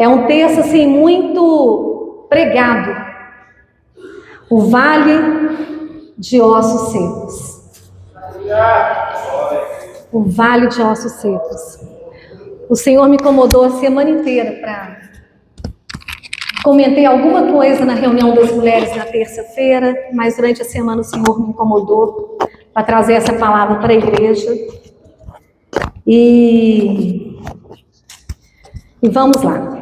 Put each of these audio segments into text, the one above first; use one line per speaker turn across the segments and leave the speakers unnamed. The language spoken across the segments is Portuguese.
É um texto assim muito pregado. O vale de ossos secos. O vale de ossos secos. O Senhor me incomodou a semana inteira para... Comentei alguma coisa na reunião das mulheres na terça-feira, mas durante a semana o Senhor me incomodou para trazer essa palavra para a igreja. E vamos lá.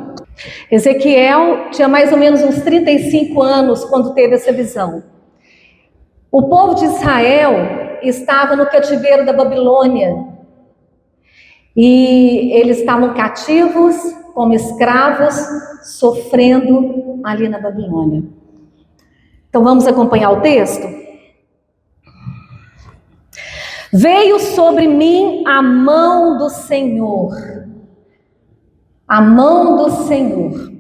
Ezequiel tinha mais ou menos uns 35 anos quando teve essa visão. O povo de Israel estava no cativeiro da Babilônia. E eles estavam cativos, como escravos, sofrendo ali na Babilônia. Então vamos acompanhar o texto? Veio sobre mim a mão do Senhor. A mão do Senhor.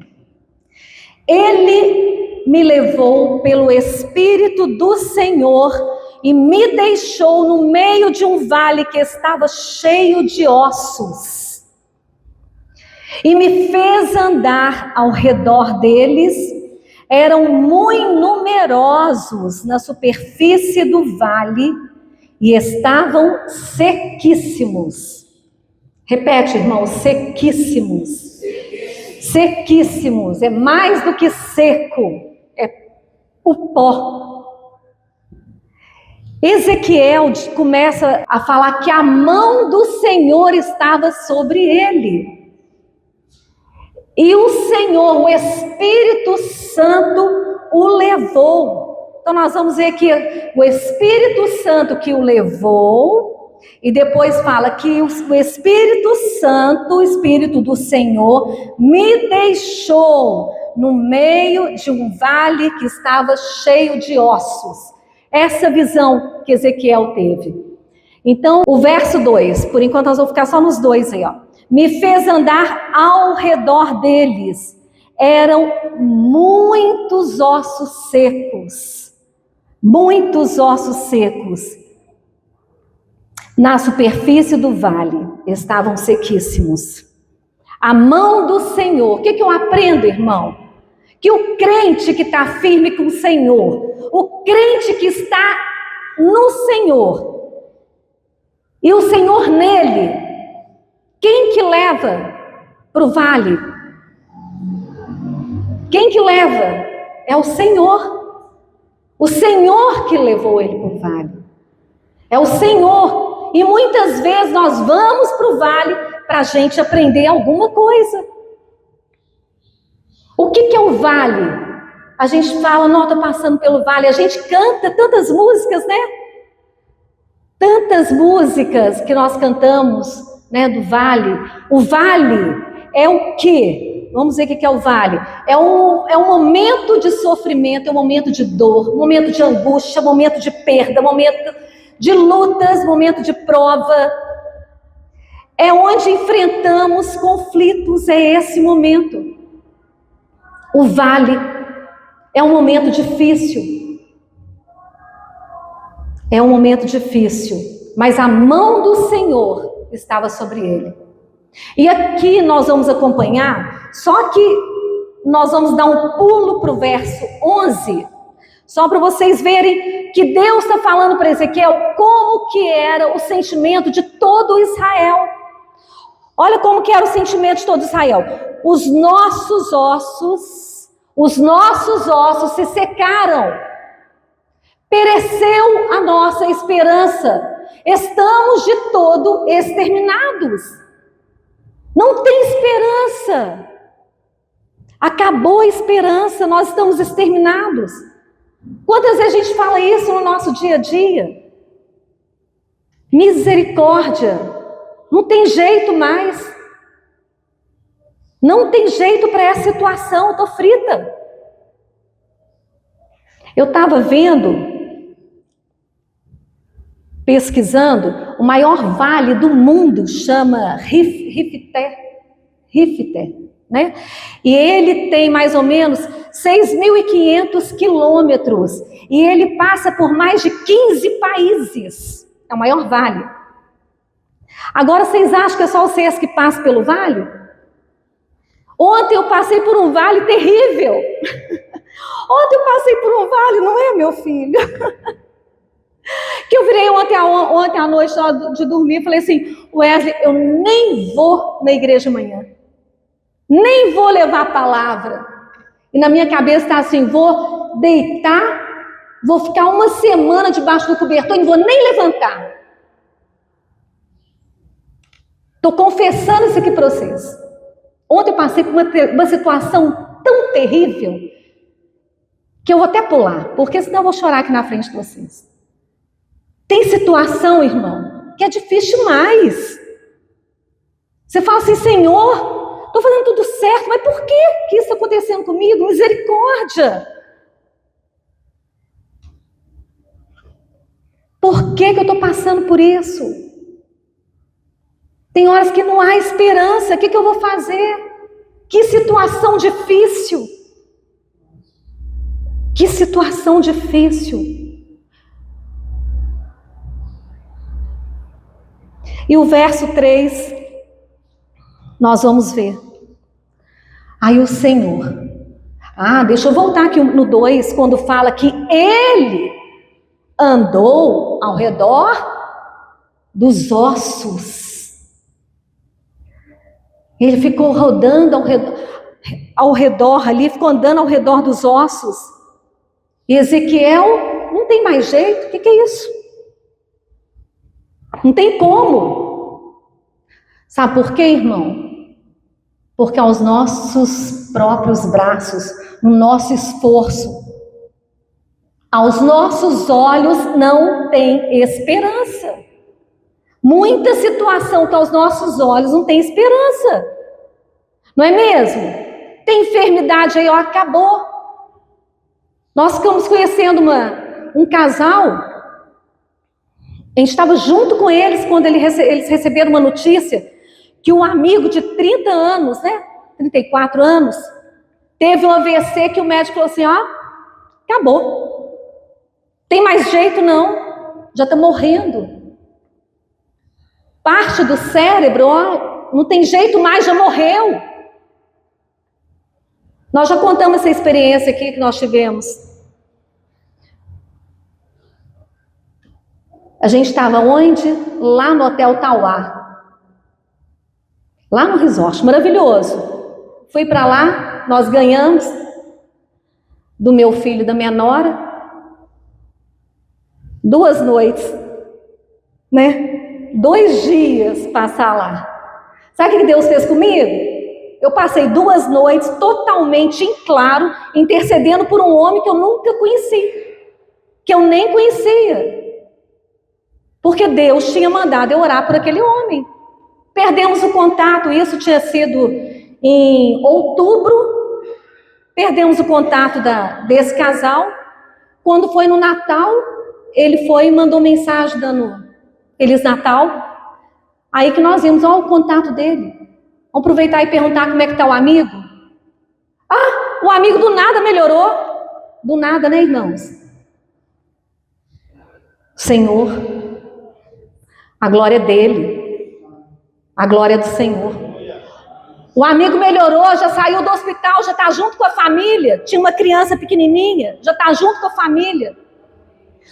Ele me levou pelo Espírito do Senhor e me deixou no meio de um vale que estava cheio de ossos. E me fez andar ao redor deles. Eram muito numerosos na superfície do vale e estavam sequíssimos. Repete, irmão, sequíssimos. Sequíssimos, é mais do que seco, é o pó. Ezequiel começa a falar que a mão do Senhor estava sobre ele. E o Senhor, o Espírito Santo, o levou. Então nós vamos ver que o Espírito Santo que o levou, e depois fala que o Espírito Santo, o Espírito do Senhor, me deixou no meio de um vale que estava cheio de ossos. Essa visão que Ezequiel teve. Então, o verso 2, por enquanto nós vamos ficar só nos 2 aí, ó. Me fez andar ao redor deles. Eram muitos ossos secos. Muitos ossos secos. Na superfície do vale estavam sequíssimos. A mão do Senhor. O que eu aprendo, irmão? Que o crente que está firme com o Senhor, o crente que está no Senhor, e o Senhor nele, quem que leva para o vale? Quem que leva? É o Senhor. O Senhor que levou ele para o vale. É o Senhor. E muitas vezes nós vamos para o vale para a gente aprender alguma coisa. O que é o vale? A gente fala, não, estou passando pelo vale. A gente canta tantas músicas, né? Tantas músicas que nós cantamos, né, do vale. O vale é o quê? Vamos ver o que é o vale. É um momento de sofrimento, é um momento de dor, um momento de angústia, um momento de perda, um momento de lutas, um momento de prova. É onde enfrentamos conflitos, é esse momento. O vale é um momento difícil. É um momento difícil, mas a mão do Senhor estava sobre ele. E aqui nós vamos acompanhar, só que nós vamos dar um pulo para o verso 11, só para vocês verem que Deus está falando para Ezequiel como que era o sentimento de todo Israel. Olha como que era o sentimento de todo Israel. Os nossos ossos se secaram. Pereceu a nossa esperança. Estamos de todo exterminados. Não tem esperança. Acabou a esperança, nós estamos exterminados. Quantas vezes a gente fala isso no nosso dia a dia? Misericórdia. Não tem jeito mais. Não tem jeito para essa situação, eu estou frita. Eu estava pesquisando, o maior vale do mundo chama Rifté, né? E ele tem mais ou menos 6.500 quilômetros e ele passa por mais de 15 países. É o maior vale. Agora vocês acham que é só vocês que passam pelo vale? Ontem eu passei por um vale terrível. Ontem eu passei por um vale, não é, meu filho? Que eu virei ontem à noite, na hora de dormir, falei assim, Wesley, eu nem vou na igreja amanhã. Nem vou levar a palavra. E na minha cabeça está assim, vou deitar, vou ficar uma semana debaixo do cobertor e não vou nem levantar. Estou confessando isso aqui para vocês. Ontem eu passei por uma situação tão terrível que eu vou até pular, porque senão eu vou chorar aqui na frente de vocês. Tem situação, irmão, que é difícil demais. Você fala assim, Senhor, estou fazendo tudo certo, mas por que isso está acontecendo comigo? Misericórdia! Por que eu estou passando por isso? Tem horas que não há esperança, o que eu vou fazer? Que situação difícil! Que situação difícil! E o verso 3, nós vamos ver. Aí o Senhor, deixa eu voltar aqui no 2, quando fala que Ele andou ao redor dos ossos. Ele ficou rodando ao redor ali, ficou andando ao redor dos ossos. E Ezequiel, não tem mais jeito, o que é isso? Não tem como. Sabe por quê, irmão? Porque aos nossos próprios braços, no nosso esforço, aos nossos olhos não tem esperança. Muita situação que aos nossos olhos não tem esperança. Não é mesmo? Tem enfermidade aí, acabou. Nós ficamos conhecendo um casal. A gente estava junto com eles quando eles receberam uma notícia que um amigo de 30 anos, 34 anos, teve um AVC que o médico falou assim, acabou. Tem mais jeito não, já está morrendo. Parte do cérebro, não tem jeito mais, já morreu. Nós já contamos essa experiência aqui que nós tivemos. A gente estava onde? Lá no Hotel Tauá. Lá no resort, maravilhoso. Fui para lá, nós ganhamos do meu filho e da minha nora 2 noites, 2 dias passar lá. Sabe o que Deus fez comigo? Eu passei 2 noites totalmente em claro, intercedendo por um homem que eu nunca conheci, que eu nem conhecia. Porque Deus tinha mandado eu orar por aquele homem. Perdemos o contato, isso tinha sido em outubro. Perdemos o contato desse casal. Quando foi no Natal, ele foi e mandou mensagem dando Feliz Natal. Aí que nós vimos, o contato dele. Vamos aproveitar e perguntar como é que está o amigo. O amigo do nada melhorou. Do nada, irmãos? Senhor, a glória é dele, a glória é do Senhor. O amigo melhorou, já saiu do hospital, já está junto com a família. Tinha uma criança pequenininha, já está junto com a família.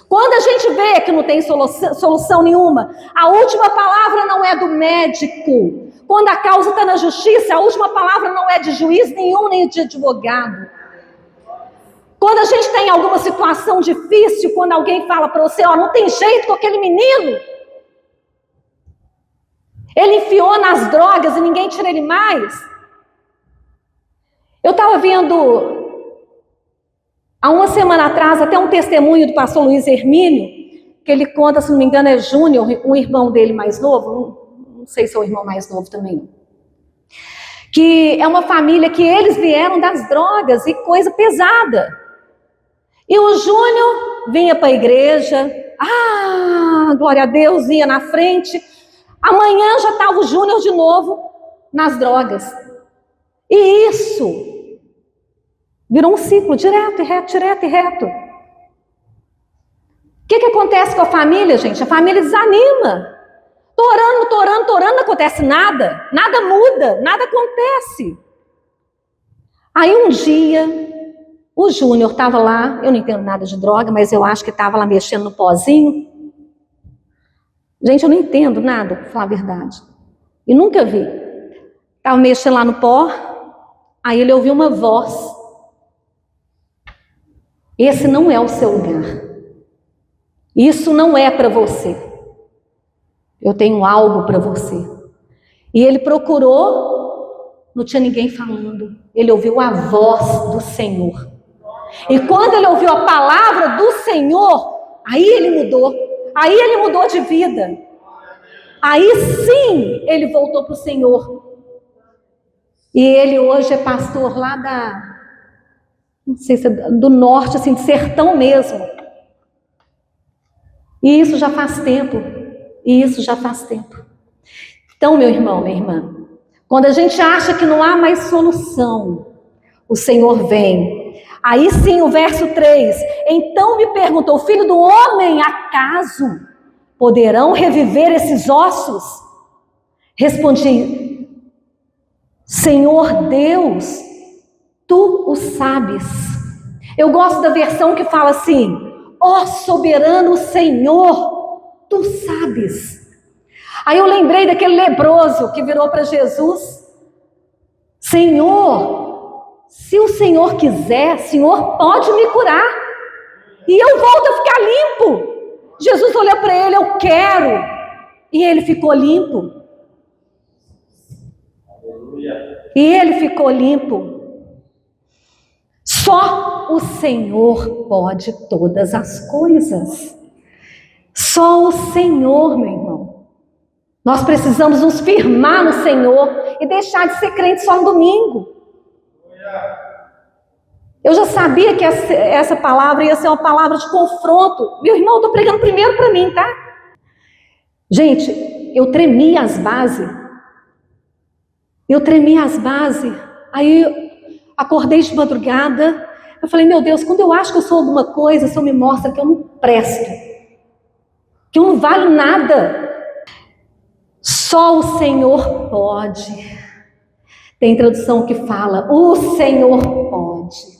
Quando a gente vê que não tem solução nenhuma, a última palavra não é do médico. Quando a causa está na justiça, a última palavra não é de juiz nenhum, nem de advogado. Quando a gente tem alguma situação difícil, quando alguém fala para você, não tem jeito com aquele menino, ele enfiou nas drogas e ninguém tira ele mais. Eu estava vendo, há uma semana atrás, até um testemunho do pastor Luiz Hermínio, que ele conta, se não me engano, é Júnior, um irmão dele mais novo, não sei se é o irmão mais novo também, que é uma família que eles vieram das drogas e coisa pesada. E o Júnior vinha para a igreja, glória a Deus, ia na frente. Amanhã já estava o Júnior de novo nas drogas. E isso virou um ciclo, direto e reto, direto e reto. O que acontece com a família, gente? A família desanima. Tô orando, não acontece nada. Nada muda, nada acontece. Aí um dia, o Júnior estava lá, eu não entendo nada de droga, mas eu acho que estava lá mexendo no pozinho. Gente, eu não entendo nada, para falar a verdade. E nunca vi. Estava mexendo lá no pó, aí ele ouviu uma voz. Esse não é o seu lugar. Isso não é para você. Eu tenho algo para você. E ele procurou, não tinha ninguém falando. Ele ouviu a voz do Senhor. E quando ele ouviu a palavra do Senhor, aí ele mudou. Aí ele mudou de vida. Aí sim ele voltou para o Senhor. E ele hoje é pastor lá não sei se é do norte, assim, de sertão mesmo. E isso já faz tempo. Então, meu irmão, minha irmã, quando a gente acha que não há mais solução, o Senhor vem. Aí sim, o verso 3. Então me perguntou, filho do homem, acaso poderão reviver esses ossos? Respondi, Senhor Deus, tu o sabes. Eu gosto da versão que fala assim, ó soberano Senhor, tu sabes. Aí eu lembrei daquele leproso que virou para Jesus, Senhor, se o Senhor quiser, o Senhor pode me curar, e eu volto a ficar limpo. Jesus olhou para ele, eu quero, e ele ficou limpo. E ele ficou limpo. Só o Senhor pode todas as coisas. Só o Senhor, meu irmão. Nós precisamos nos firmar no Senhor e deixar de ser crente só no domingo. Eu já sabia que essa palavra ia ser uma palavra de confronto. Meu irmão, eu estou pregando primeiro para mim, tá? Gente, eu tremi as bases. Aí acordei de madrugada. Eu falei, meu Deus, quando eu acho que eu sou alguma coisa, o Senhor me mostra que eu não presto, que eu não valho nada. Só o Senhor pode. Tem tradução que fala, o Senhor pode.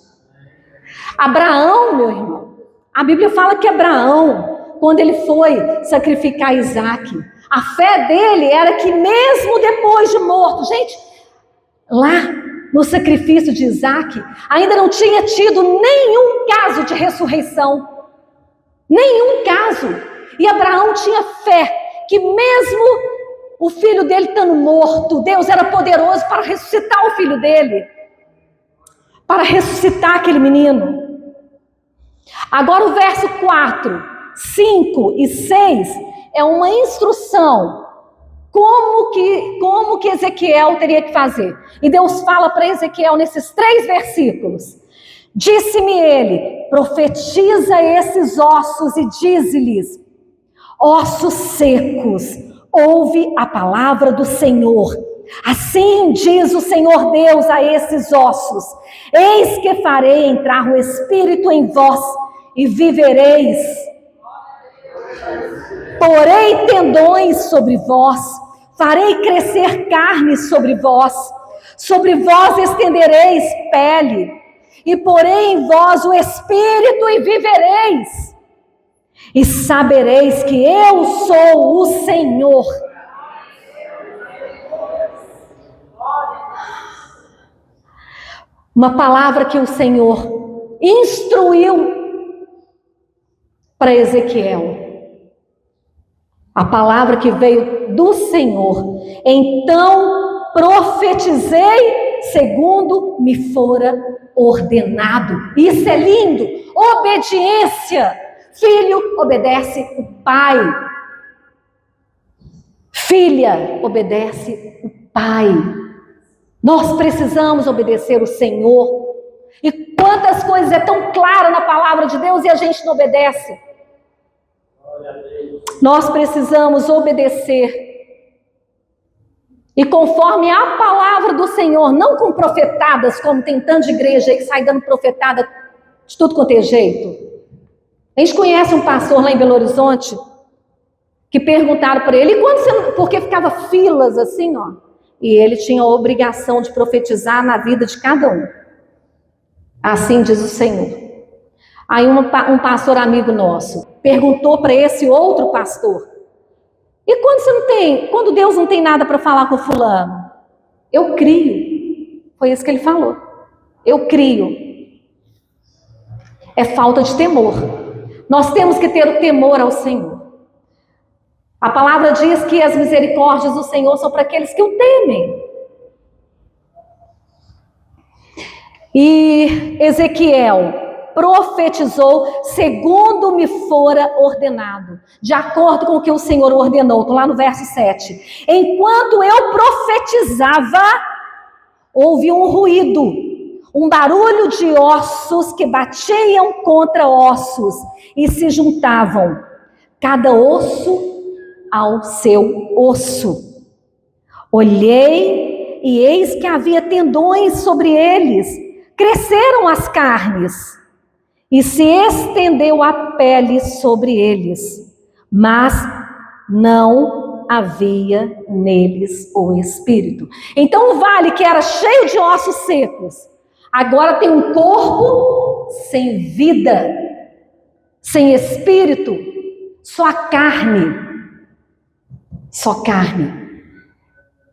Abraão, meu irmão, a Bíblia fala que Abraão, quando ele foi sacrificar Isaac, a fé dele era que mesmo depois de morto, gente, lá no sacrifício de Isaac, ainda não tinha tido nenhum caso de ressurreição. Nenhum caso. E Abraão tinha fé que mesmo o filho dele estando morto, Deus era poderoso para ressuscitar o filho dele. Para ressuscitar aquele menino. Agora o verso 4, 5 e 6 é uma instrução. Como que Ezequiel teria que fazer? E Deus fala para Ezequiel nesses 3 versículos. Disse-me ele, profetiza esses ossos e dize-lhes, ossos secos, ouve a palavra do Senhor. Assim diz o Senhor Deus a esses ossos, eis que farei entrar o Espírito em vós e vivereis. Porei tendões sobre vós, farei crescer carne sobre vós estendereis pele, e porei em vós o Espírito e vivereis. E sabereis que eu sou o Senhor. Uma palavra que o Senhor instruiu para Ezequiel. A palavra que veio do Senhor. Então profetizei segundo me fora ordenado. Isso é lindo. Obediência. Filho obedece o pai. Filha obedece o pai. Nós precisamos obedecer o Senhor. E quantas coisas é tão clara na palavra de Deus e a gente não obedece. Nós precisamos obedecer. E conforme a palavra do Senhor, não com profetadas, como tem tanto de igreja aí que sai dando profetada de tudo quanto é jeito. A gente conhece um pastor lá em Belo Horizonte, que perguntaram para ele, porque ficava filas assim, ó. E ele tinha a obrigação de profetizar na vida de cada um. Assim diz o Senhor. Aí um pastor amigo nosso perguntou para esse outro pastor: e quando Deus não tem nada para falar com fulano? Eu crio. Foi isso que ele falou. Eu crio. É falta de temor. Nós temos que ter o temor ao Senhor. A palavra diz que as misericórdias do Senhor são para aqueles que o temem. E Ezequiel profetizou segundo me fora ordenado, de acordo com o que o Senhor ordenou. Estou lá no verso 7. Enquanto eu profetizava, houve um ruído, um barulho de ossos que batiam contra ossos e se juntavam, cada osso ao seu osso. Olhei e eis que havia tendões sobre eles, cresceram as carnes e se estendeu a pele sobre eles, mas não havia neles o espírito. Então o vale, que era cheio de ossos secos, agora tem um corpo sem vida, sem espírito, só carne. Só carne.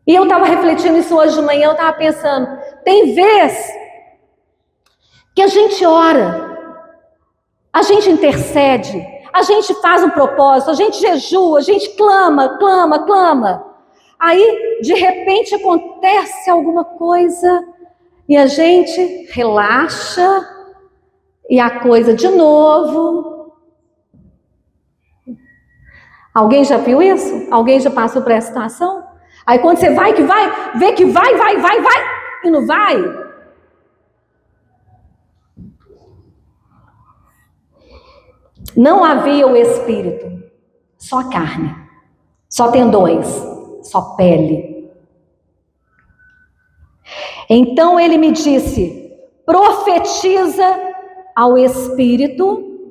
E eu estava refletindo isso hoje de manhã, eu estava pensando, tem vez que a gente ora, a gente intercede, a gente faz um propósito, a gente jejua, a gente clama. Aí, de repente, acontece alguma coisa e a gente relaxa e a coisa de novo. Alguém já viu isso? Alguém já passou por essa situação? Aí quando você vai, vê que vai, e não vai. Não havia o espírito, só carne, só tendões, só pele. Então ele me disse: profetiza ao espírito,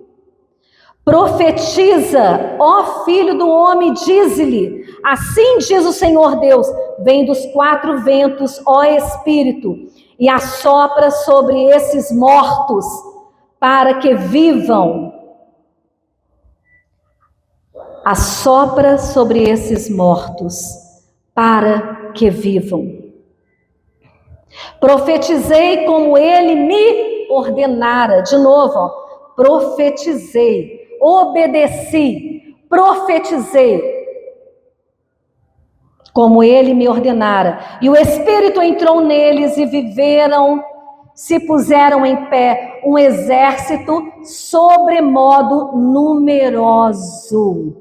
profetiza, ó filho do homem, dize-lhe, assim diz o Senhor Deus, vem dos 4 ventos, ó Espírito, e assopra sobre esses mortos, para que vivam. Assopra sobre esses mortos, para que vivam. Profetizei como ele me ordenara. De novo, ó, profetizei, obedeci, profetizei, como ele me ordenara. E o Espírito entrou neles e viveram, se puseram em pé, um exército sobremodo numeroso.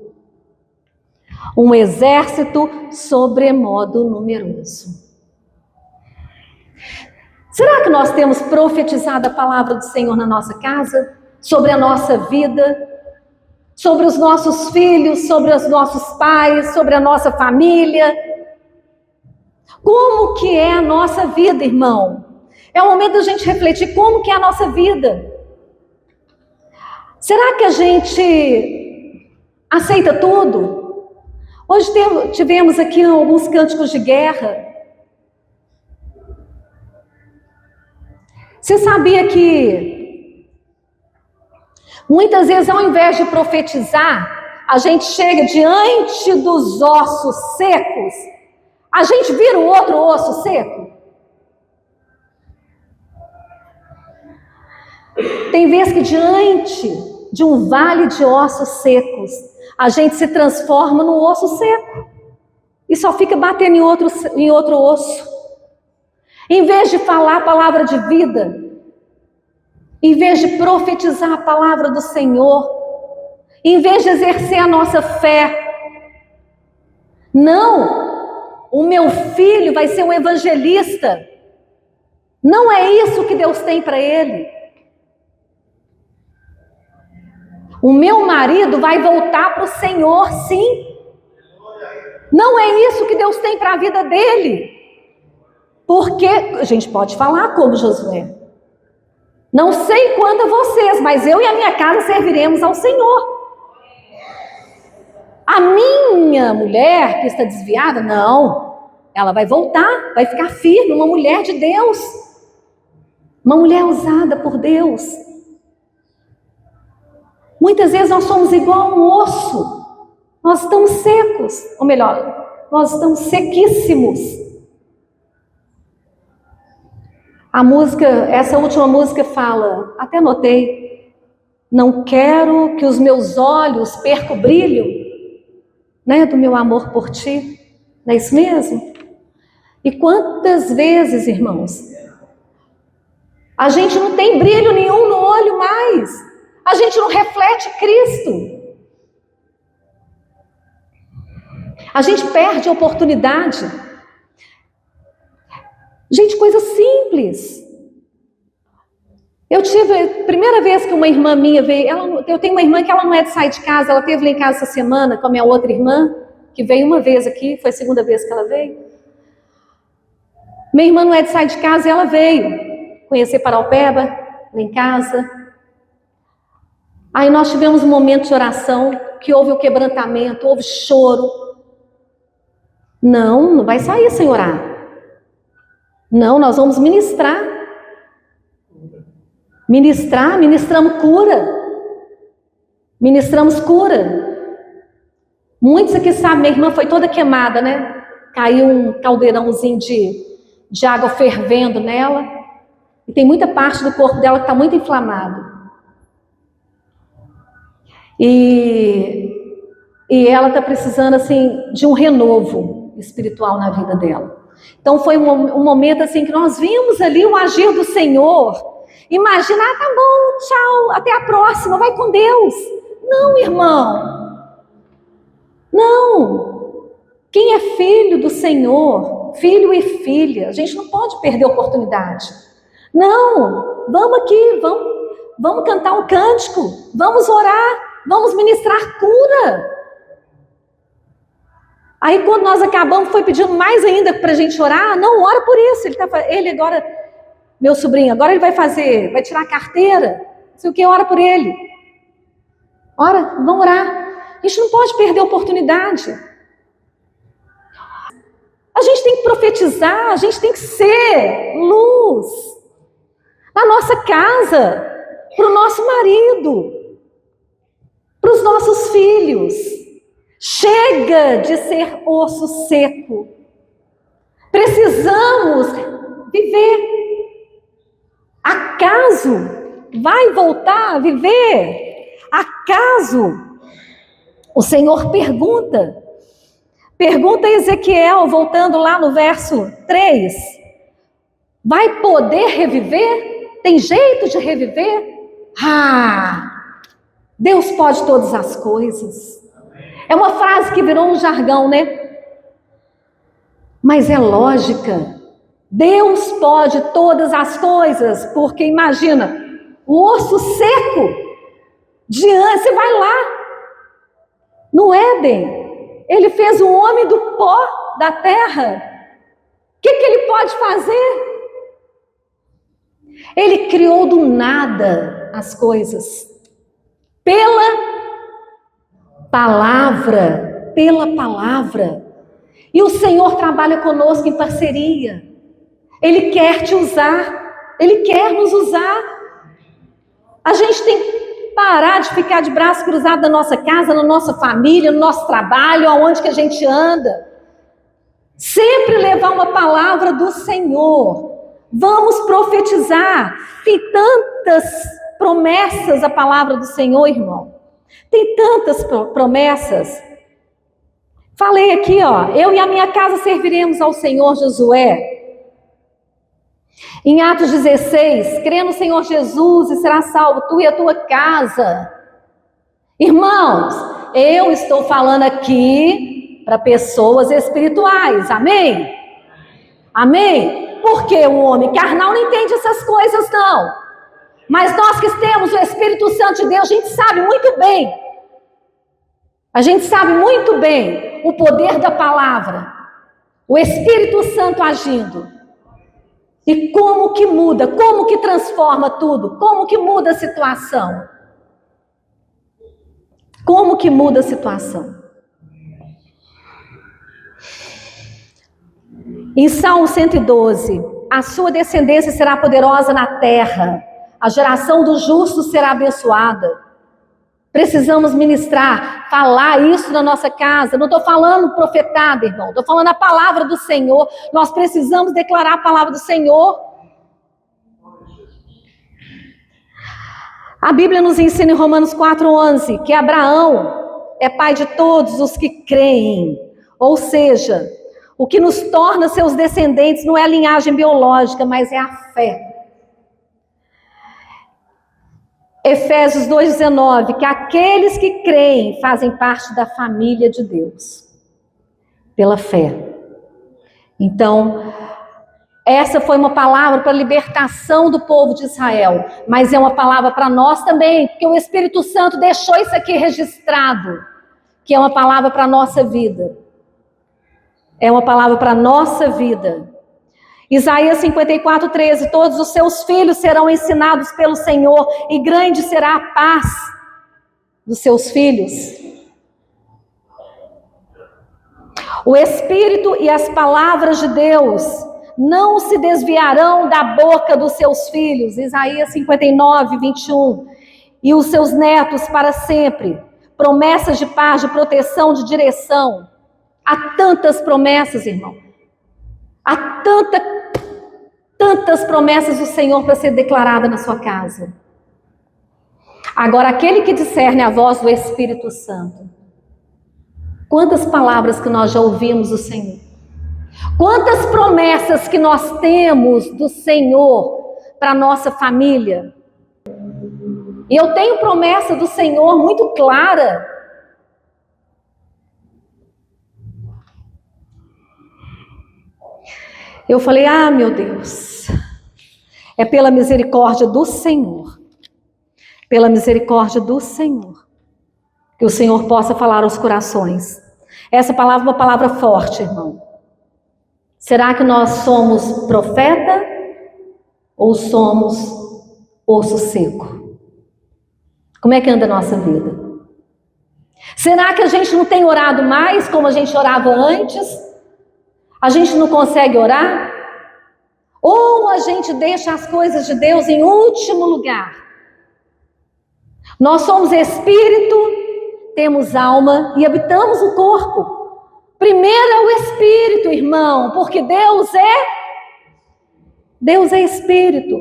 Um exército sobremodo numeroso. Será que nós temos profetizado a palavra do Senhor na nossa casa? Sobre a nossa vida? Sobre os nossos filhos? Sobre os nossos pais? Sobre a nossa família? Como que é a nossa vida, irmão? É o momento da gente refletir como que é a nossa vida. Será que a gente aceita tudo? Hoje tivemos aqui alguns cânticos de guerra. Você sabia que muitas vezes, ao invés de profetizar, a gente chega diante dos ossos secos, a gente vira o outro osso seco? Tem vezes que diante de um vale de ossos secos, a gente se transforma no osso seco e só fica batendo em outro osso. Em vez de falar a palavra de vida, em vez de profetizar a palavra do Senhor, em vez de exercer a nossa fé, não, o meu filho vai ser um evangelista. Não é isso que Deus tem para ele. O meu marido vai voltar para o Senhor, sim. Não é isso que Deus tem para a vida dele. Porque a gente pode falar como Josué. Não sei quanto a vocês, mas eu e a minha casa serviremos ao Senhor. A minha mulher que está desviada, não. Ela vai voltar, vai ficar firme, uma mulher de Deus. Uma mulher usada por Deus. Muitas vezes nós somos igual a um osso. Nós estamos secos, ou melhor, nós estamos sequíssimos. A música, essa última música fala, até anotei, não quero que os meus olhos percam o brilho, né, do meu amor por ti. Não é isso mesmo? E quantas vezes, irmãos, a gente não tem brilho nenhum no olho mais. A gente não reflete Cristo. A gente perde a oportunidade. Gente, coisa simples. Eu tive, primeira vez que uma irmã minha veio, eu tenho uma irmã que ela não é de sair de casa, ela esteve lá em casa essa semana com a minha outra irmã, que veio uma vez aqui, foi a segunda vez que ela veio. Minha irmã não é de sair de casa e ela veio conhecer Paraupeba, lá em casa. Aí nós tivemos um momento de oração, que houve o quebrantamento, houve choro. Não vai sair sem orar. Não, nós vamos ministrar. Ministramos cura. Ministramos cura. Muitos aqui sabem, minha irmã foi toda queimada, né? Caiu um caldeirãozinho de água fervendo nela. E tem muita parte do corpo dela que está muito inflamado. E ela está precisando, assim, de um renovo espiritual na vida dela. Então foi um momento assim que nós vimos ali o agir do Senhor. Imagina, tá bom, tchau, até a próxima, vai com Deus. Não, irmão. Não. Quem é filho do Senhor, filho e filha, a gente não pode perder a oportunidade. Não, vamos aqui, vamos cantar um cântico, vamos orar, vamos ministrar cura. Aí quando nós acabamos, foi pedindo mais ainda para a gente orar. Não, ora por isso. Ele agora, meu sobrinho, agora ele vai tirar a carteira. Não sei o que, ora por ele. Ora, vamos orar. A gente não pode perder a oportunidade. A gente tem que profetizar, a gente tem que ser luz. Na nossa casa, para o nosso marido, para os nossos filhos. Chega de ser osso seco. Precisamos viver. Acaso vai voltar a viver? Acaso? O Senhor pergunta a Ezequiel, voltando lá no verso 3. Vai poder reviver? Tem jeito de reviver? Deus pode todas as coisas. É uma frase que virou um jargão, né? Mas é lógica. Deus pode todas as coisas, porque imagina, o osso seco, você vai lá, no Éden, ele fez o homem do pó da terra. O que ele pode fazer? Ele criou do nada as coisas, pela palavra. E o Senhor trabalha conosco em parceria. Ele quer te usar, Ele quer nos usar. A gente tem que parar de ficar de braço cruzado na nossa casa, na nossa família, no nosso trabalho, aonde que a gente anda. Sempre levar uma palavra do Senhor. Vamos profetizar. Tem tantas promessas a palavra do Senhor, irmão. Tem tantas promessas. Falei aqui, eu e a minha casa serviremos ao Senhor, Josué. Em Atos 16, crê no Senhor Jesus e será salvo tu e a tua casa. Irmãos, eu estou falando aqui para pessoas espirituais, amém? Amém? Porque o homem carnal não entende essas coisas não. Mas nós que temos o Espírito Santo de Deus, a gente sabe muito bem. A gente sabe muito bem o poder da palavra. O Espírito Santo agindo. E como que muda, como que transforma tudo, como que muda a situação. Como que muda a situação. Em Salmo 112, a sua descendência será poderosa na terra, a geração dos justos será abençoada. Precisamos ministrar, falar isso na nossa casa. Não estou falando profetada, irmão, estou falando a palavra do Senhor. Nós precisamos declarar a palavra do Senhor. A Bíblia nos ensina em Romanos 4:11 que Abraão é pai de todos os que creem. Ou seja, o que nos torna seus descendentes não é a linhagem biológica, mas é a fé. Efésios 2:19, que aqueles que creem fazem parte da família de Deus, pela fé. Então, essa foi uma palavra para a libertação do povo de Israel, mas é uma palavra para nós também, porque o Espírito Santo deixou isso aqui registrado, que é uma palavra para a nossa vida. É uma palavra para a nossa vida. Isaías 54:13, todos os seus filhos serão ensinados pelo Senhor, e grande será a paz dos seus filhos. O Espírito e as palavras de Deus não se desviarão da boca dos seus filhos, Isaías 59:21, e os seus netos para sempre, promessas de paz, de proteção, de direção. Há tantas promessas, irmão, há tantas promessas do Senhor para ser declarada na sua casa. Agora, aquele que discerne a voz do Espírito Santo, quantas palavras que nós já ouvimos do Senhor, quantas promessas que nós temos do Senhor para a nossa família. E eu tenho promessa do Senhor muito clara. Eu falei, meu Deus, é pela misericórdia do Senhor, pela misericórdia do Senhor, que o Senhor possa falar aos corações. Essa palavra é uma palavra forte, irmão. Será que nós somos profeta ou somos osso seco? Como é que anda a nossa vida? Será que a gente não tem orado mais como a gente orava antes? A gente não consegue orar? Ou a gente deixa as coisas de Deus em último lugar? Nós somos espírito, temos alma e habitamos o corpo. Primeiro é o espírito, irmão, porque Deus é espírito.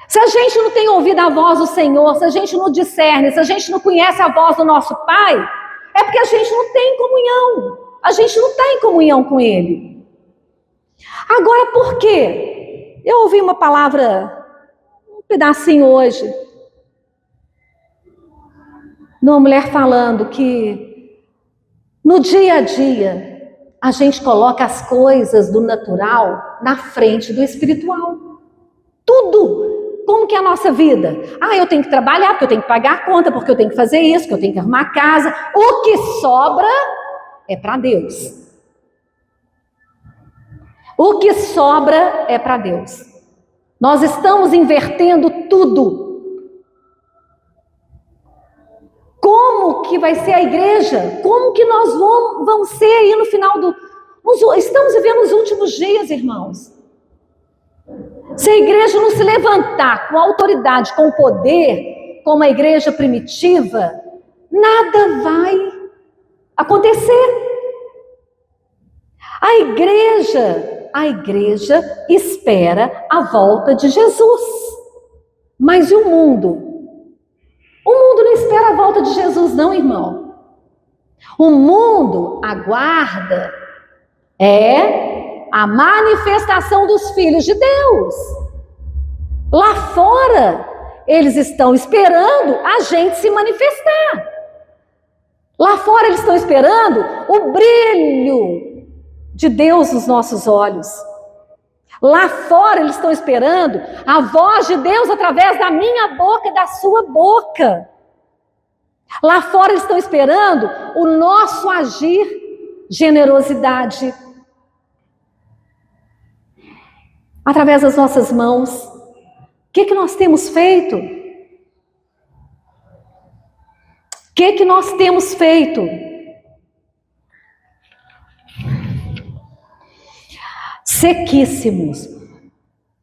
Se a gente não tem ouvido a voz do Senhor, se a gente não discerne, se a gente não conhece a voz do nosso Pai, é porque a gente não tem comunhão. A gente não está em comunhão com Ele. Agora, por quê? Eu ouvi uma palavra, um pedacinho hoje, de uma mulher falando que no dia a dia a gente coloca as coisas do natural na frente do espiritual. Tudo. Como que é a nossa vida? Eu tenho que trabalhar, porque eu tenho que pagar a conta, porque eu tenho que fazer isso, porque eu tenho que arrumar a casa. O que sobra é para Deus. O que sobra é para Deus. Nós estamos invertendo tudo. Como que vai ser a igreja? Como que nós vamos ser aí no final do... Estamos vivendo os últimos dias, irmãos. Se a igreja não se levantar com autoridade, com poder, como a igreja primitiva, nada vai acontecer. A igreja espera a volta de Jesus. Mas e o mundo? O mundo não espera a volta de Jesus, não, irmão. O mundo aguarda a manifestação dos filhos de Deus. Lá fora, eles estão esperando a gente se manifestar. Lá fora eles estão esperando o brilho de Deus nos nossos olhos. Lá fora eles estão esperando a voz de Deus através da minha boca e da sua boca. Lá fora eles estão esperando o nosso agir, generosidade, através das nossas mãos. O que nós temos feito? O que nós temos feito? sequíssimos.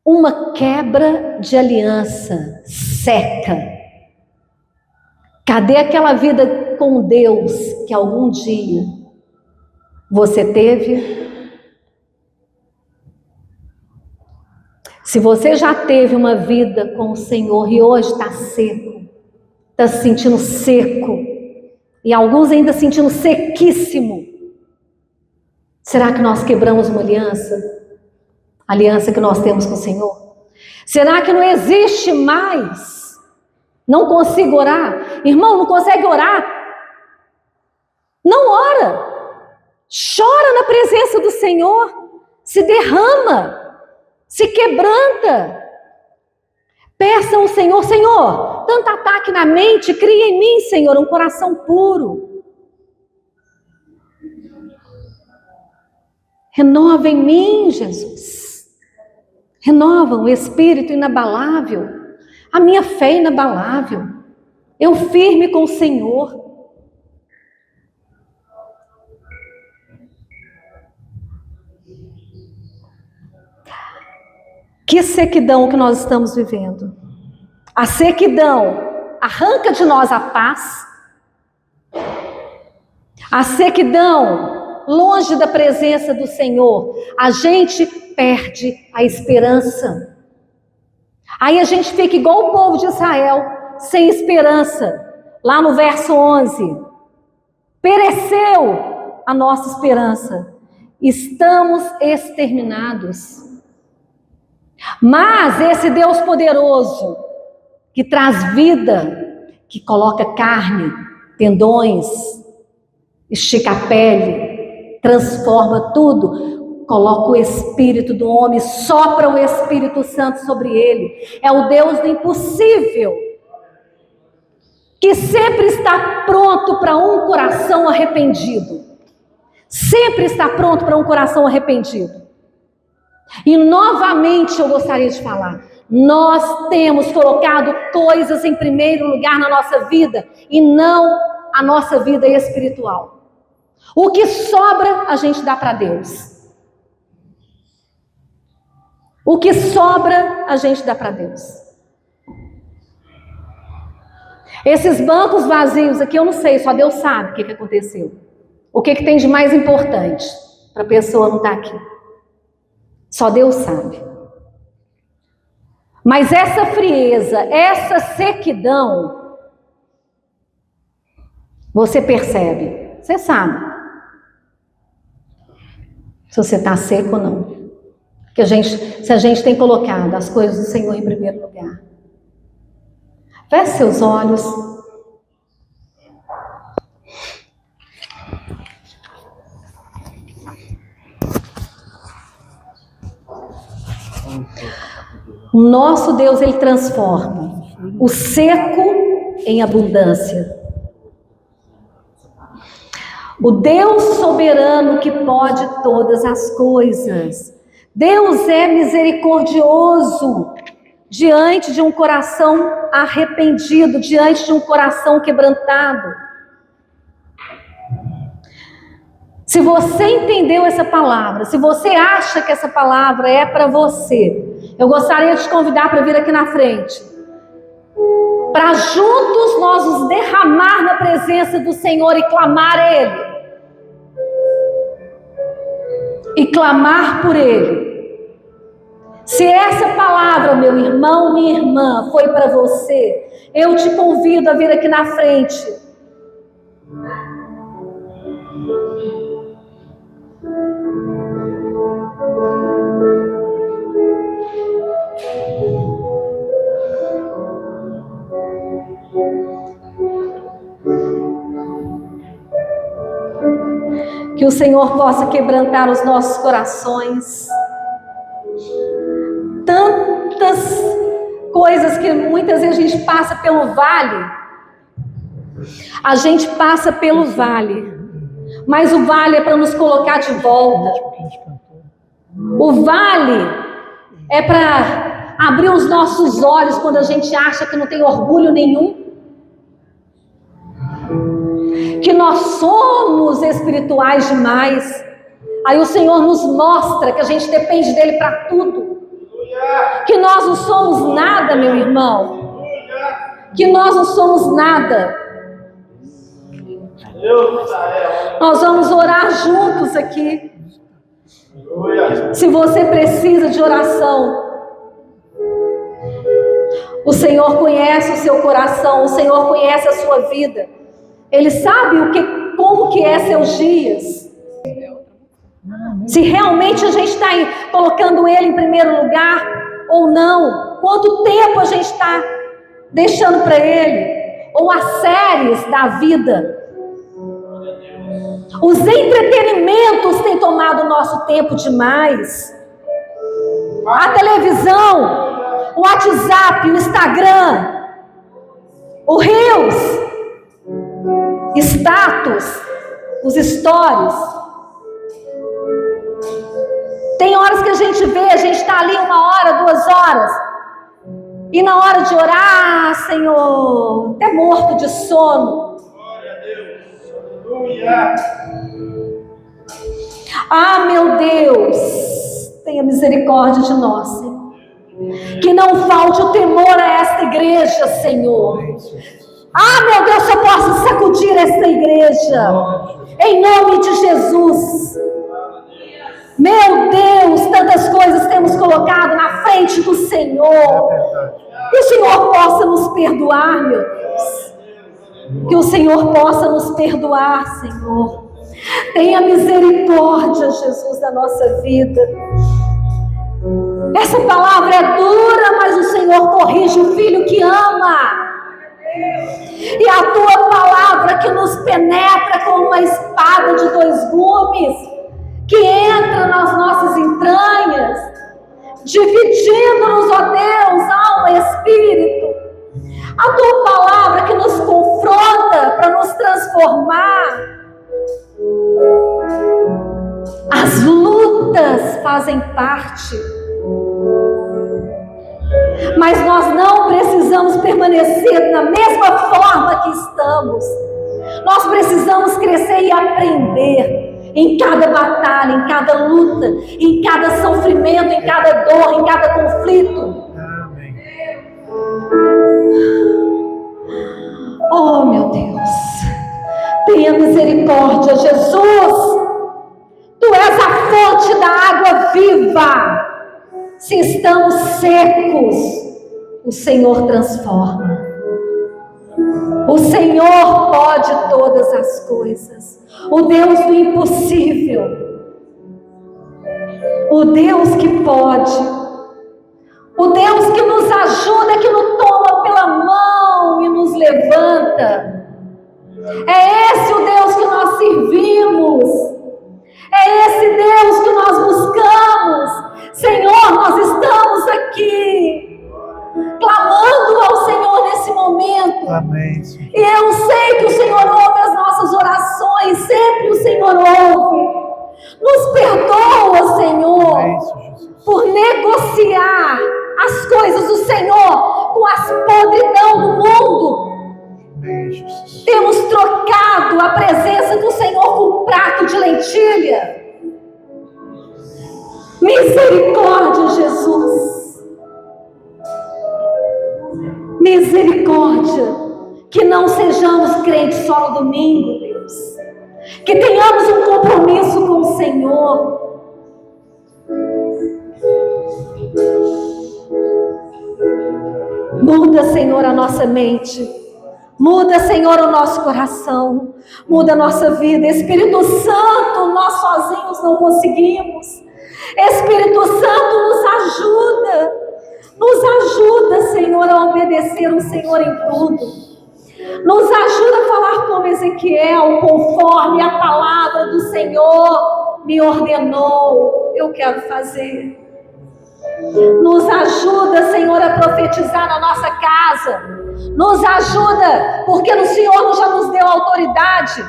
Uma quebra de aliança seca. Cadê aquela vida com Deus que algum dia você teve? Se você já teve uma vida com o Senhor e hoje está seco, está se sentindo seco, e alguns ainda sentindo sequíssimo, será que nós quebramos uma aliança? A aliança que nós temos com o Senhor? Será que não existe mais? Não consigo orar? Irmão, não consegue orar? Não ora. Chora na presença do Senhor. Se derrama. Se quebranta. Peça ao Senhor: Senhor, tanto ataque na mente, cria em mim, Senhor, um coração puro. Renova em mim, Jesus. Renova o espírito inabalável, a minha fé inabalável. Eu firme com o Senhor. Que sequidão que nós estamos vivendo. A sequidão arranca de nós a paz. A sequidão, longe da presença do Senhor, a gente perde a esperança. Aí a gente fica igual o povo de Israel, sem esperança. Lá no verso 11, pereceu a nossa esperança, estamos exterminados. Mas esse Deus poderoso, que traz vida, que coloca carne, tendões, estica a pele, transforma tudo, coloca o Espírito do homem, sopra o Espírito Santo sobre ele. É o Deus do impossível, que sempre está pronto para um coração arrependido. Sempre está pronto para um coração arrependido. E novamente eu gostaria de falar, nós temos colocado coisas em primeiro lugar na nossa vida e não a nossa vida espiritual. O que sobra a gente dá para Deus. O que sobra a gente dá para Deus. Esses bancos vazios aqui, eu não sei, só Deus sabe o que aconteceu. O que tem de mais importante para a pessoa não estar aqui. Só Deus sabe. Mas essa frieza, essa sequidão, você percebe, você sabe. Se você está seco ou não. Se a gente tem colocado as coisas do Senhor em primeiro lugar. Feche seus olhos. O nosso Deus, Ele transforma o seco em abundância. O Deus soberano que pode todas as coisas. Deus é misericordioso diante de um coração arrependido, diante de um coração quebrantado. Se você entendeu essa palavra, se você acha que essa palavra é para você, eu gostaria de te convidar para vir aqui na frente, para juntos nós nos derramar na presença do Senhor e clamar a Ele. E clamar por Ele. Se essa palavra, meu irmão, minha irmã, foi para você, eu te convido a vir aqui na frente. Que o Senhor possa quebrantar os nossos corações. Tantas coisas que muitas vezes a gente passa pelo vale. A gente passa pelo vale. Mas o vale é para nos colocar de volta. O vale é para abrir os nossos olhos quando a gente acha que não tem orgulho nenhum. Que nós somos espirituais demais. Aí o Senhor nos mostra que a gente depende dele para tudo. Que nós não somos nada, meu irmão. Que nós não somos nada. Nós vamos orar juntos aqui. Se você precisa de oração, o Senhor conhece o seu coração, o Senhor conhece a sua vida. Ele sabe como que é seus dias. Se realmente a gente está colocando Ele em primeiro lugar ou não. Quanto tempo a gente está deixando para Ele. Ou as séries da vida. Os entretenimentos têm tomado o nosso tempo demais. A televisão, o WhatsApp, o Instagram, o Reels, status, os stories. Tem horas que a gente vê, a gente está ali 1 hora, 2 horas. E na hora de orar, Senhor, até morto de sono.
Glória a Deus. Aleluia.
Ah, meu Deus, tenha misericórdia de nós, Senhor. Que não falte o temor a esta igreja, Senhor. Ah, meu Deus, eu posso sacudir esta igreja. Em nome de Jesus. Meu Deus, tantas coisas temos colocado na frente do Senhor. Que o Senhor possa nos perdoar, meu Deus. Que o Senhor possa nos perdoar, Senhor. Tenha misericórdia, Jesus, da nossa vida. Essa palavra é dura, mas o Senhor corrige o filho que ama. E a tua palavra que nos penetra como uma espada de 2 gumes, que entra nas nossas entranhas, dividindo-nos, ó Deus, alma e espírito. A tua palavra que nos confronta para nos transformar. As lutas fazem parte, mas nós não precisamos permanecer da mesma forma que estamos. Nós precisamos crescer e aprender em cada batalha, em cada luta, em cada sofrimento, em cada dor, em cada conflito. Oh, meu Deus, tenha misericórdia, Jesus. Tu és a fonte da água viva. Se estamos secos, o Senhor transforma. O Senhor pode todas as coisas. O Deus do impossível. O Deus que pode. O Deus que nos ajuda, que nos toma pela mão e nos levanta. É esse o Deus que nós servimos. É esse Deus que nós buscamos. Senhor, nós estamos aqui clamando ao Senhor nesse momento.
Amém.
E eu sei que o Senhor ouve as nossas orações. Sempre o Senhor ouve. Nos perdoa, Senhor, por negociar as coisas do Senhor com as podridão do mundo. Temos trocado a presença do Senhor com um prato de lentilha. Misericórdia, Jesus. Misericórdia. Que não sejamos crentes só no domingo, Deus. Que tenhamos um compromisso com o Senhor. Muda, Senhor, a nossa mente. Muda, Senhor, o nosso coração. Muda a nossa vida. Espírito Santo, nós sozinhos não conseguimos. Espírito Santo, nos ajuda. Nos ajuda, Senhor, a obedecer o Senhor em tudo. Nos ajuda a falar como Ezequiel, conforme a palavra do Senhor me ordenou. Eu quero fazer. Nos ajuda, Senhor, a profetizar na nossa casa. Nos ajuda, porque o Senhor já nos deu autoridade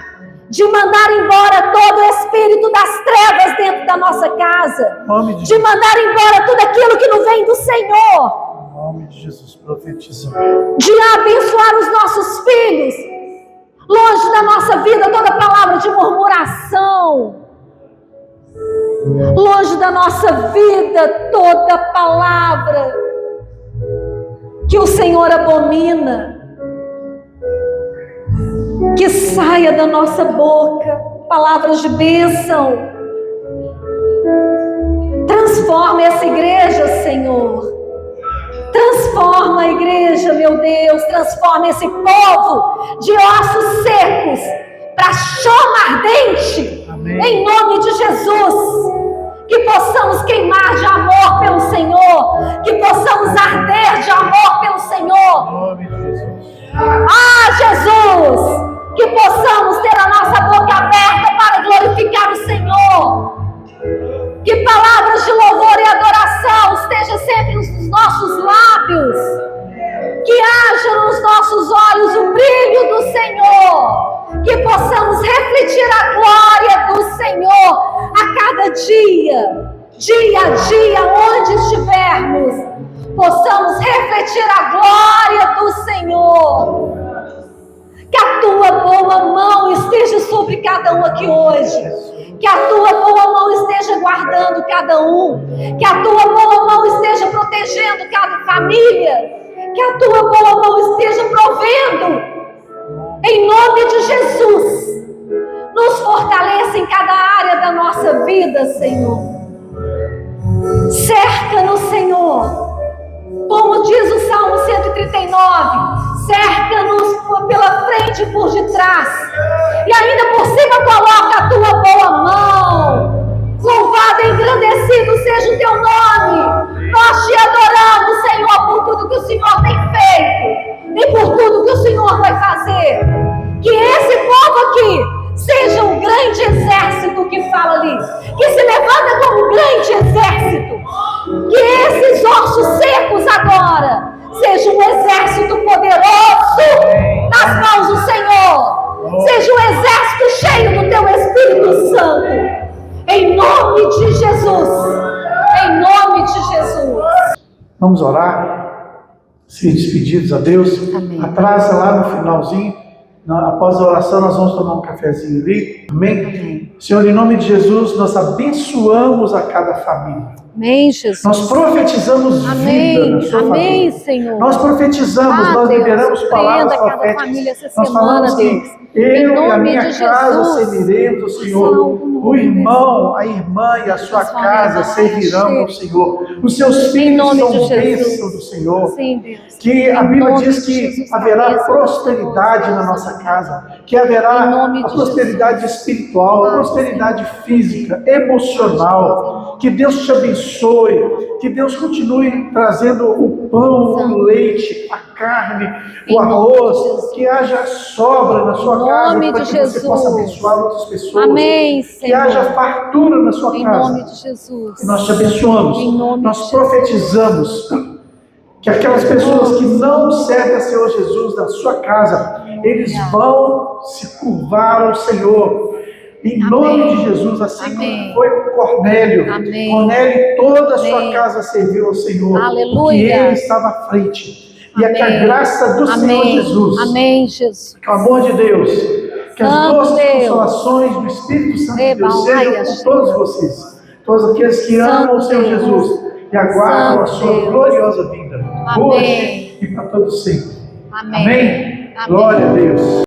de mandar embora todo o espírito das trevas dentro da nossa casa. De mandar embora tudo aquilo que não vem do Senhor.
Em nome de Jesus, profetiza.
De abençoar os nossos filhos. Longe da nossa vida toda palavra de murmuração. Longe da nossa vida toda palavra que o Senhor abomina. Que saia da nossa boca palavras de bênção. Transforma essa igreja, Senhor. Transforma a igreja, meu Deus. Transforma esse povo de ossos secos para chama ardente.
Amém.
Em nome de Jesus. Que possamos queimar de amor pelo Senhor. Que possamos arder de amor pelo
Em
Senhor.
nome de Jesus.
Ah, Jesus! Que possamos ter a nossa boca aberta para glorificar o Senhor. Que palavras de louvor e adoração estejam sempre nos nossos lábios. Que haja nos nossos olhos o brilho do Senhor. Que possamos refletir a glória do Senhor a cada dia, dia a dia, onde estivermos. Possamos refletir a glória do Senhor. Que a tua boa mão esteja sobre cada um aqui hoje. Que a tua boa mão esteja guardando cada um. Que a tua boa mão esteja protegendo cada família. Que a tua boa mão esteja provendo. Em nome de Jesus. Nos fortaleça em cada área da nossa vida, Senhor. Cerca-nos, Senhor. Como diz o Salmo 139, cerca-nos pela frente e por detrás. E ainda por cima coloca a tua boa mão. Louvado e engrandecido seja o teu nome. Nós te adoramos, Senhor, por tudo que o Senhor tem feito. E por tudo que o Senhor vai fazer. Que esse povo aqui seja um grande exército que fala ali. Que se levanta como um grande exército. Que esses ossos secos agora sejam um exército poderoso nas mãos do Senhor. Seja um exército cheio do teu Espírito Santo. Em nome de Jesus. Em nome de Jesus.
Vamos orar, se despedidos a Deus.
Amém.
Atrás, lá no finalzinho, após a oração, nós vamos tomar um cafezinho ali. Amém? Senhor, em nome de Jesus, nós abençoamos a cada família.
Amém, Jesus.
Nós profetizamos vida
Amém.
na sua
Amém,
família.
Senhor.
Nós profetizamos, nós
Deus,
liberamos palavras
surpreenda cada
proféticas.
família essa
Nós
semana,
falamos
Deus.
que eu
Em
e a
nome
minha
de
casa
Jesus.
serviremos ao Senhor.
Salve
O irmão, a irmã e a sua casa servirão ao Senhor. Os seus filhos
nome
são
de Jesus.
bênçãos do Senhor.
Sim, Deus.
Que a
Em
Bíblia
nome
diz
de
que
Jesus,
haverá
cabeça,
prosperidade
Deus,
na nossa
Deus.
casa, que
Em
haverá
nome
a
de
prosperidade espiritual, a prosperidade física, emocional. Que Deus te abençoe, que Deus continue trazendo o pão, o leite, a carne, o arroz, que haja sobra na sua casa,
nome
para
de
que você
Jesus.
possa abençoar outras pessoas.
Amém,
Que
Senhor.
haja fartura na sua
Em
casa.
nome de Jesus.
E nós te abençoamos,
Em nome
nós
de
profetizamos que aquelas pessoas que não servem a Senhor Jesus na sua casa, eles vão se curvar ao Senhor. Em nome de Jesus, assim
Amém.
como foi com Cornélio.
Amém.
Cornélio e toda a sua
Amém.
casa serviu ao Senhor.
Aleluia.
Porque ele estava à frente. E é que a
Amém.
graça do Senhor
Amém.
Jesus,
Amém, Jesus.
que o amor de Deus, que as
Santo
doces
Deus.
consolações do Espírito Santo de
Eba,
Deus sejam
olha,
com
Senhor.
todos vocês, todos aqueles que
Santo
amam o Senhor
Deus.
Jesus e aguardam a
Santo
sua
Deus.
gloriosa vinda,
Amém.
hoje e para todos sempre.
Amém.
Amém?
Amém.
Glória a Deus.